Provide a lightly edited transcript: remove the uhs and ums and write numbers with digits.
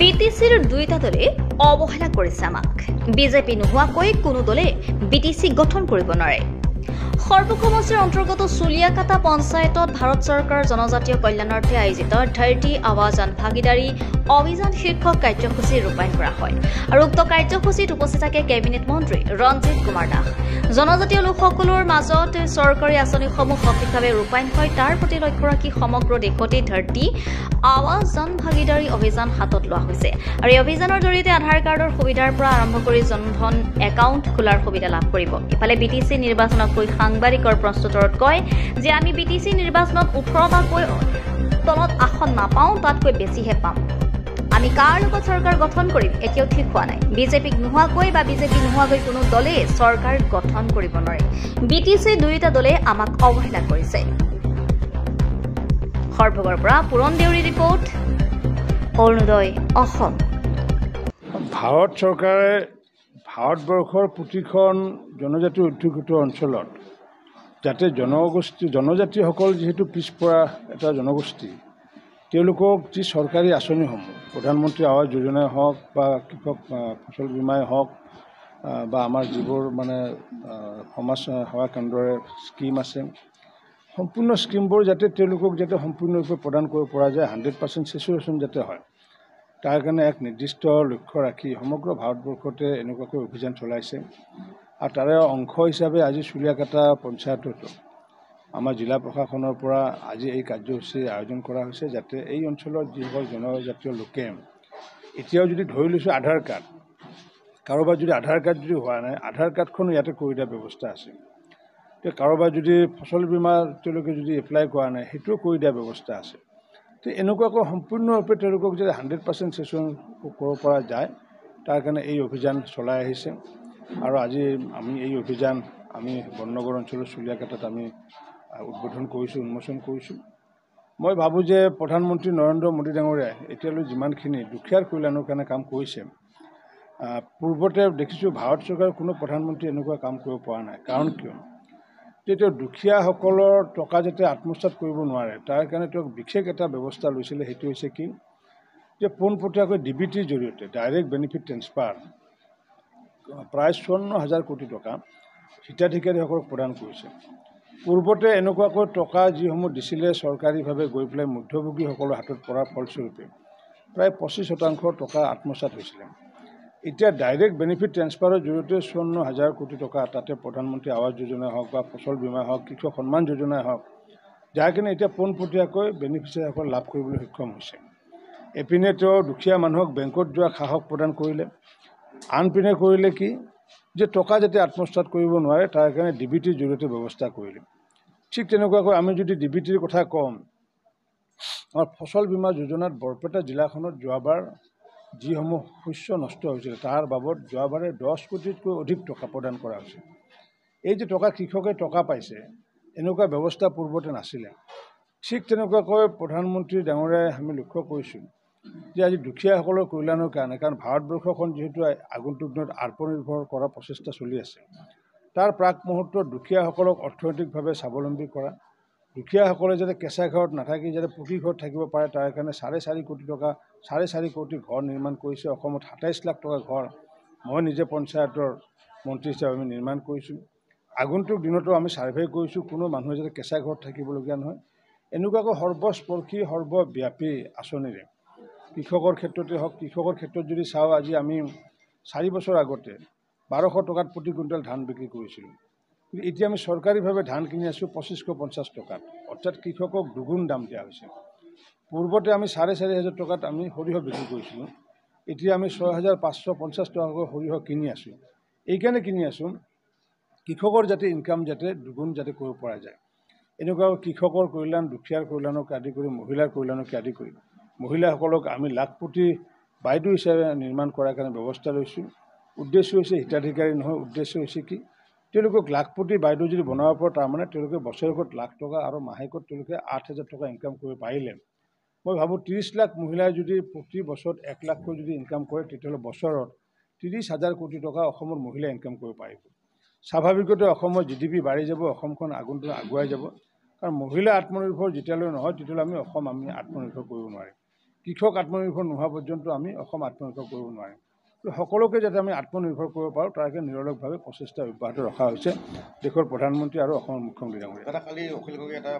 বিটিচিৰ দুইটা দলে অৱহেলা কৰিছে আমাক। বিজেপি নোহোৱাকৈ কোনো দলে বিটিচি গঠন কৰিব নোৱাৰে। সৰ্বসমষ্টিৰ অন্তৰ্গত চুলিয়াকাটা পঞ্চায়তত ভাৰত চৰকাৰৰ জনজাতীয় কল্যাণাৰ্থে আয়োজিত ধৰতি আৱাজ জন ভাগিদাৰী অভিযান শীৰ্ষক কাৰ্যসূচী ৰূপায়ণ কৰা হয় আৰু উক্ত কাৰ্যসূচীত উপস্থিত থাকে কেবিনেট মন্ত্ৰী ৰঞ্জিত কুমাৰ দাস। জনজাতীয় লোকসকলৰ মাজত চৰকাৰী আঁচনিসমূহ সঠিকভাৱে ৰূপায়ণ হয় তাৰ প্ৰতি লক্ষ্য ৰাখি সমগ্ৰ দেশতে ধৰতি আৱাজ জন ভাগিদাৰী অভিযান হাতত লোৱা হৈছে আৰু এই অভিযানৰ জৰিয়তে আধাৰ কাৰ্ডৰ সুবিধাৰ পৰা আৰম্ভ কৰি জনধন একাউণ্ট খোলাৰ সুবিধা লাভ কৰিব। ইফালে বিটিচি নিৰ্বাচনতকৈ সাংবাদিকৰ প্ৰশ্নোত্তৰত কয় যে আমি বিটিচি নিৰ্বাচনত 18টাকৈ তলত আসন নাপাওঁ, তাতকৈ বেছিহে পাম। আমি কাৰ লগত চৰকাৰ গঠন কৰিম এতিয়াও ঠিক হোৱা নাই। বিজেপি নোহোৱাকৈ কোনো দলে চৰকাৰ গঠন কৰিব নোৱাৰে। বিটিচি দুয়োটা দলে আমাক অৱহেলা কৰিছে। সৰভোগৰ পৰা পুৰণ দেউৰী ৰিপৰ্ট, অৰুণোদয় অসম। ভাৰত চৰকাৰে ভাৰতবৰ্ষৰ প্ৰতিখন জনজাতি অধ্যুষিত অঞ্চলত যাতে জনজাতিসকল যিহেতু পিছপৰা এটা জনগোষ্ঠী, তেওঁলোকক যি চৰকাৰী আঁচনিসমূহ প্ৰধানমন্ত্ৰী আৱাস যোজনাই হওক বা কৃষক ফচল বীমাই হওক বা আমাৰ যিবোৰ সমাজ সেৱা কেন্দ্ৰৰে স্কিম আছে, সম্পূৰ্ণ স্কিমবোৰ যাতে তেওঁলোকক যাতে সম্পূৰ্ণৰূপে প্ৰদান কৰিব পৰা যায়, 100% চেচুৰেশ্যন যাতে হয়, তাৰ কাৰণে এক নিৰ্দিষ্ট লক্ষ্য ৰাখি সমগ্ৰ ভাৰতবৰ্ষতে এনেকুৱাকৈ অভিযান চলাইছে। আৰু তাৰে অংশ হিচাপে আজি চুলিয়াকাটা পঞ্চায়ততো আমাৰ জিলা প্ৰশাসনৰ পৰা আজি এই কাৰ্যসূচী আয়োজন কৰা হৈছে, যাতে এই অঞ্চলত যিসকল জনজাতীয় লোকে এতিয়াও যদি ধৰি লৈছোঁ আধাৰ কাৰ্ড, কাৰোবাৰ যদি আধাৰ কাৰ্ড যদি হোৱা নাই, আধাৰ কাৰ্ডখনো ইয়াতে কৰি দিয়াৰ ব্যৱস্থা আছে। কাৰোবাৰ যদি ফচল বীমা তেওঁলোকে যদি এপ্লাই কৰা নাই, সেইটোও কৰি দিয়াৰ ব্যৱস্থা আছে। তো এনেকুৱাকৈ সম্পূৰ্ণৰূপে তেওঁলোকক যদি 100% চেচুৰেশ্যন কৰিব পৰা যায়, তাৰ কাৰণে এই অভিযান চলাই আহিছে। আৰু আজি আমি এই অভিযান বননগৰ অঞ্চলৰ চুলিয়াকাটাত আমি উদ্বোধন কৰিছোঁ, উন্মোচন কৰিছোঁ। মই ভাবোঁ যে প্ৰধানমন্ত্ৰী নৰেন্দ্ৰ মোদী ডাঙৰীয়াই এতিয়ালৈ যিমানখিনি দুখীয়াৰ কল্যাণৰ কাৰণে কাম কৰিছে, পূৰ্বতে দেখিছোঁ ভাৰত চৰকাৰৰ কোনো প্ৰধানমন্ত্ৰী এনেকুৱা কাম কৰিব পৰা নাই। কাৰণ কিয়? তেতিয়া দুখীয়াসকলৰ টকা যাতে আত্মসাৎ কৰিব নোৱাৰে, তাৰ কাৰণে তেওঁক বিশেষ এটা ব্যৱস্থা লৈছিলে। সেইটো হৈছে কি, যে পোনপটীয়াকৈ DBTৰ জৰিয়তে ডাইৰেক্ট বেনিফিট ট্ৰেন্সফাৰ প্ৰায় 54,000 কোটি টকা হিতাধিকাৰীসকলক প্ৰদান কৰিছে। পূৰ্বতে এনেকুৱাকৈ টকা যিসমূহ দিছিলে চৰকাৰীভাৱে গৈ পেলাই মধ্যভোগীসকলৰ হাতত পৰাৰ ফলস্বৰূপে প্ৰায় 25% টকা আত্মসাৎ হৈছিলে। এতিয়া ডাইৰেক্ট বেনিফিট ট্ৰেন্সফাৰৰ জৰিয়তে 54,000 কোটি টকা, তাতে প্ৰধানমন্ত্ৰী আৱাস যোজনাই হওক বা ফচল বীমা হওক, কৃষক সন্মান যোজনাই হওক, যাৰ কাৰণে এতিয়া পোনপটীয়াকৈ বেনিফিচিয়াৰীসকল লাভ কৰিবলৈ সক্ষম হৈছে। এপিনে তেওঁ দুখীয়া মানুহক বেংকত যোৱা সাহস প্ৰদান কৰিলে, আনপিনে কৰিলে কি, যে টকা যাতে আত্মসাৎ কৰিব নোৱাৰে তাৰ কাৰণে DBTৰ জৰিয়তে ব্যৱস্থা কৰিলে। ঠিক তেনেকুৱাকৈ আমি যদি DBTৰ কথা কওঁ, আমাৰ ফচল বীমা যোজনাত বৰপেটা জিলাখনত যোৱাবাৰ যিসমূহ শস্য নষ্ট হৈছিল তাৰ বাবদ যোৱাবাৰে 10 কোটিতকৈ অধিক টকা প্ৰদান কৰা হৈছিল। এই যে কৃষকে টকা পাইছে, এনেকুৱা ব্যৱস্থা পূৰ্বতে নাছিলে। ঠিক তেনেকুৱাকৈ প্ৰধানমন্ত্ৰী ডাঙৰীয়াই আমি লক্ষ্য কৰিছোঁ যে আজি দুখীয়াসকলৰ কল্যাণৰ কাৰণে, কাৰণ ভাৰতবৰ্ষখন যিহেতু আগন্তুক দিনত আত্মনিৰ্ভৰ কৰাৰ প্ৰচেষ্টা চলি আছে, তাৰ প্ৰাক মুহূৰ্তত দুখীয়াসকলক অৰ্থনৈতিকভাৱে স্বাৱলম্বী কৰা, দুখীয়াসকলে যাতে কেঁচা ঘৰত নাথাকি যাতে পকী ঘৰত থাকিব পাৰে, তাৰ কাৰণে 4.5 কোটি টকা 4.5 কোটি ঘৰ নিৰ্মাণ কৰিছে। অসমত 27 লাখ টকা ঘৰ মই নিজে পঞ্চায়তৰ মন্ত্ৰী হিচাপে আমি নিৰ্মাণ কৰিছোঁ। আগন্তুক দিনতো আমি ছাৰ্ভে কৰিছোঁ, কোনো মানুহে যাতে কেঁচা ঘৰত থাকিবলগীয়া নহয়। এনেকুৱাকৈ সৰ্বস্পৰ্শী সৰ্বব্যাপী আঁচনিৰে কৃষকৰ ক্ষেত্ৰতে হওক, কৃষকৰ ক্ষেত্ৰত যদি চাওঁ, আজি আমি 4 বছৰ আগতে 1200 টকাত প্ৰতি কুইণ্টেল ধান বিক্ৰী কৰিছিলোঁ, কিন্তু এতিয়া আমি চৰকাৰীভাৱে ধান কিনি আছোঁ 2550 টকাত, অৰ্থাৎ কৃষকক দুগুণ দাম দিয়া হৈছে। পূৰ্বতে আমি 4,500 টকাত আমি সৰিয়হ বিক্ৰী কৰিছিলোঁ, এতিয়া আমি 6,550 টকাকৈ সৰিয়হ কিনি আছোঁ। এইকাৰণে কিনি আছোঁ কৃষকৰ যাতে ইনকাম যাতে দুগুণ যাতে কৰিব পৰা যায়। এনেকুৱা কৃষকৰ কল্যাণ, দুখীয়াৰ কল্যাণকে আদি কৰি মহিলাৰ কল্যাণকে আদি কৰি মহিলাসকলক আমি লাখপতি বাইদেউ হিচাপে নিৰ্মাণ কৰাৰ কাৰণে ব্যৱস্থা লৈছোঁ। উদ্দেশ্য হৈছে হিতাধিকাৰী নহয়, উদ্দেশ্য হৈছে কি, তেওঁলোকক লাখপতি বাইদেউ যদি বনাব পাৰে, তাৰমানে তেওঁলোকে বছৰেকত লাখ টকা আৰু মাহেকত তেওঁলোকে 8,000 টকা ইনকাম কৰিব পাৰিলে, মই ভাবোঁ 30 লাখ মহিলাই যদি প্ৰতি বছৰত 1 লাখকৈ যদি ইনকাম কৰে, তেতিয়াহ'লে বছৰত 30,000 কোটি টকা অসমৰ মহিলাই ইনকাম কৰিব পাৰিব। স্বাভাৱিকতে অসমৰ GDP বাঢ়ি যাব, অসমখন আগন্তুক আগুৱাই যাব। কাৰণ মহিলা আত্মনিৰ্ভৰ যেতিয়ালৈ নহয়, তেতিয়ালৈ আমি আত্মনিৰ্ভৰ কৰিব নোৱাৰিম। কৃষক আত্মনিৰ্ভৰ নোহোৱা পৰ্যন্ত আমি অসম আত্মনিৰ্ভৰ কৰিব নোৱাৰিম। সকলোকে যাতে আমি আত্মনিৰ্ভৰ কৰিব পাৰোঁ তাকে নিৰলসভাৱে প্ৰচেষ্টা অব্যাহত ৰখা হৈছে দেশৰ প্ৰধানমন্ত্ৰী আৰু অসমৰ মুখ্যমন্ত্ৰী ডাঙৰীয়া। কালি অখিল গগৈ এটা